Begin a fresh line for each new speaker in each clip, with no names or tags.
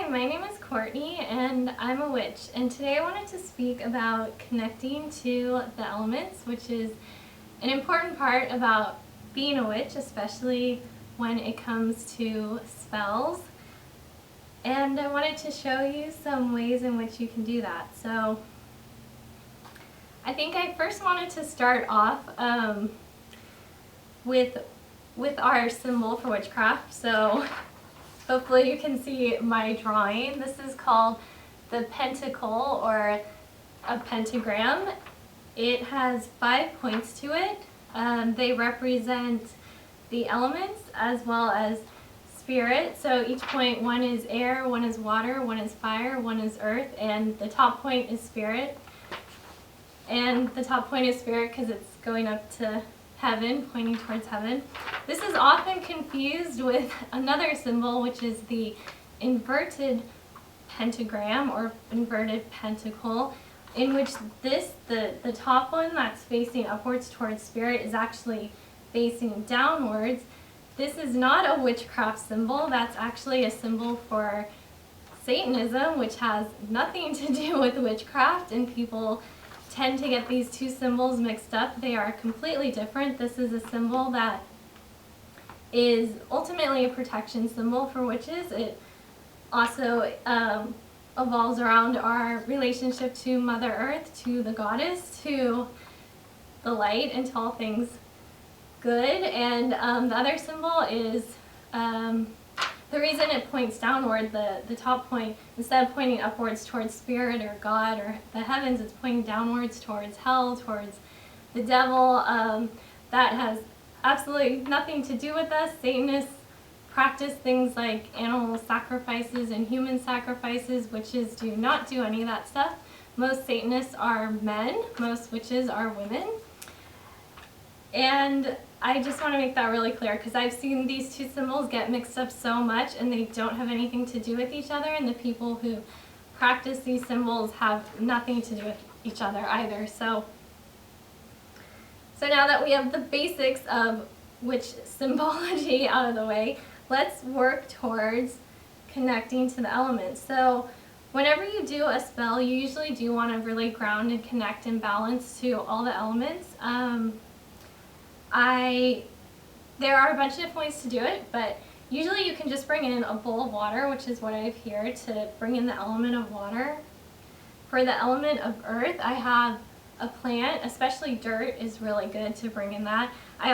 Hi, my name is Courtney and I'm a witch, and today I wanted to speak about connecting to the elements, which is an important part about being a witch, especially when it comes to spells. And I wanted to show you some ways in which you can do that. So I think I first wanted to start off with our symbol for witchcraft. So hopefully you can see my drawing. This is called the Pentacle, or a pentagram. It has 5 points to it. They represent the elements as well as spirit. So each point, one is air, one is water, one is fire, one is earth, and the top point is spirit. And the top point is spirit because it's going up to heaven, pointing towards heaven. This is often confused with another symbol, which is the inverted pentagram or inverted pentacle, in which the top one that's facing upwards towards spirit is actually facing downwards. This is not a witchcraft symbol. That's actually a symbol for Satanism, which has nothing to do with witchcraft, and people tend to get these two symbols mixed up. They are completely different. This is a symbol that is ultimately a protection symbol for witches. It also evolves around our relationship to Mother Earth, to the goddess, to the light, and to all things good. And the other symbol is the reason it points downward, the top point, instead of pointing upwards towards spirit or God or the heavens, it's pointing downwards towards hell, towards the devil. That has absolutely nothing to do with us. Satanists practice things like animal sacrifices and human sacrifices. Witches do not do any of that stuff. Most Satanists are men, most witches are women. And I just want to make that really clear, because I've seen these two symbols get mixed up so much, and they don't have anything to do with each other, and the people who practice these symbols have nothing to do with each other either. So now that we have the basics of witch symbology out of the way, let's work towards connecting to the elements. So whenever you do a spell, you usually do want to really ground and connect and balance to all the elements. There are a bunch of different ways to do it, but usually you can just bring in a bowl of water, which is what I have here, to bring in the element of water. For the element of earth, I have a plant, especially dirt is really good to bring in that. I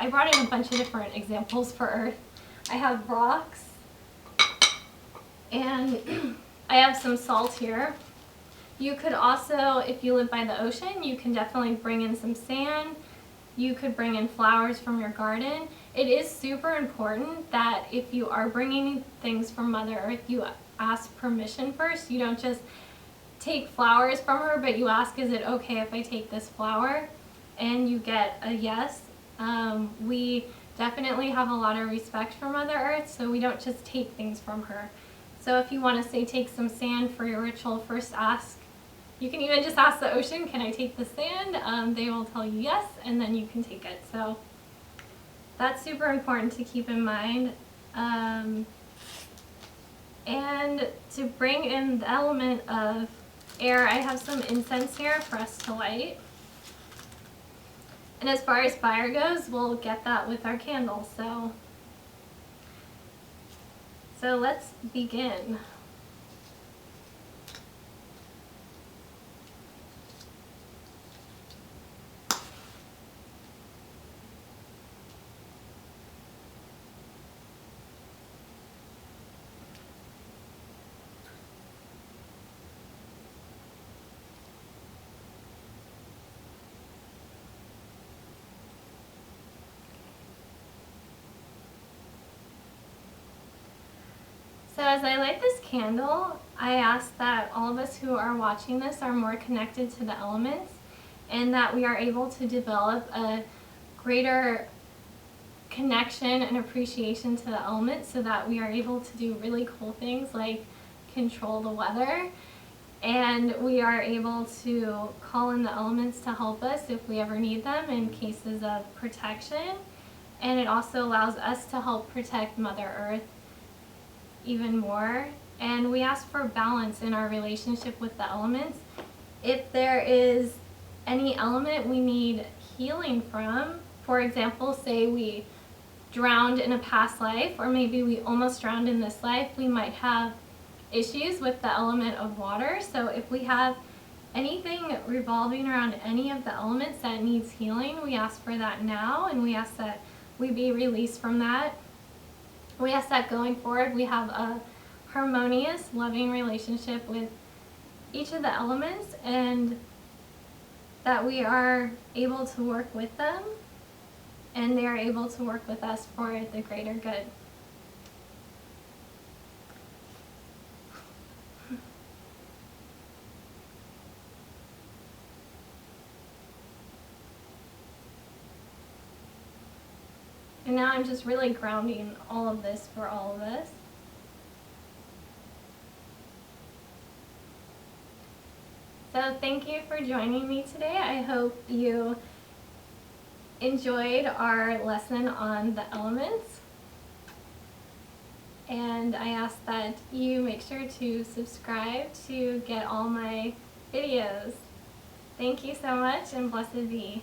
brought in a bunch of different examples for earth. I have rocks, and I have some salt here. You could also, if you live by the ocean, you can definitely bring in some sand. You could bring in flowers from your garden. It is super important that if you are bringing things from Mother Earth, you ask permission first. You don't just take flowers from her, but you ask, is it okay if I take this flower? And you get a yes. We definitely have a lot of respect for Mother Earth, so we don't just take things from her. So if you want to say take some sand for your ritual, first ask. You can even just ask the ocean, can I take the sand? They will tell you yes, and then you can take it. So that's super important to keep in mind. And to bring in the element of air, I have some incense here for us to light. And as far as fire goes, we'll get that with our candle. So let's begin. So as I light this candle, I ask that all of us who are watching this are more connected to the elements, and that we are able to develop a greater connection and appreciation to the elements, so that we are able to do really cool things like control the weather, and we are able to call in the elements to help us if we ever need them in cases of protection. And it also allows us to help protect Mother Earth even more And we ask for balance in our relationship with the elements. If there is any element we need healing from, for example, say we drowned in a past life, or maybe we almost drowned in this life, we might have issues with the element of water. So if we have anything revolving around any of the elements that needs healing, we ask for that now, and we ask that we be released from that. We ask that going forward we have a harmonious, loving relationship with each of the elements, and that we are able to work with them and they are able to work with us for the greater good. And now I'm just really grounding all of this for all of us. So thank you for joining me today. I hope you enjoyed our lesson on the elements. And I ask that you make sure to subscribe to get all my videos. Thank you so much, and blessed be.